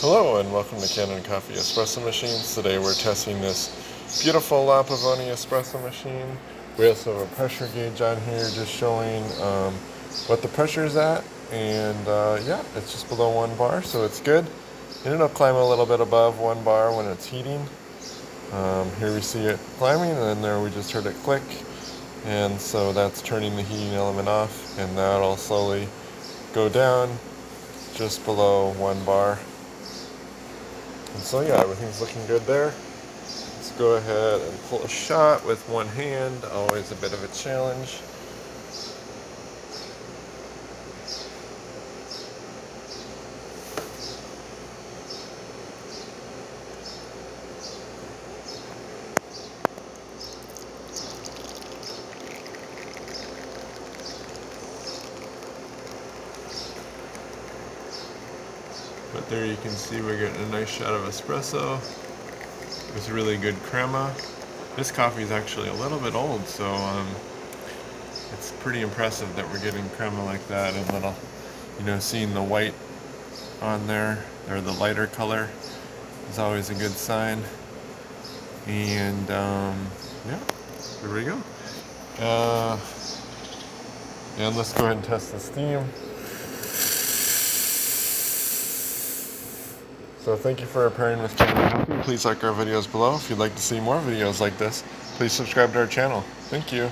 Hello and welcome to Cannon Coffee Espresso Machines. Today we're testing this beautiful Pavoni espresso machine. We also have a pressure gauge on here just showing what the pressure is at, and yeah, it's just below 1 bar, so it's good. And it'll climb a little bit above 1 bar when it's heating. Here we see it climbing, and then there we just heard it click, and so that's turning the heating element off, and that'll slowly go down just below 1 bar. And so yeah, everything's looking good there. Let's go ahead and pull a shot with one hand, always a bit of a challenge. But there you can see we're getting a nice shot of espresso with really good crema. This coffee is actually a little bit old, so it's pretty impressive that we're getting crema like that, and little, seeing the white on there, or the lighter color, is always a good sign. And yeah, there we go. And let's go ahead and test the steam. So thank you for pairing with Cannon Coffee. Please like our videos below. If you'd like to see more videos like this, please subscribe to our channel. Thank you.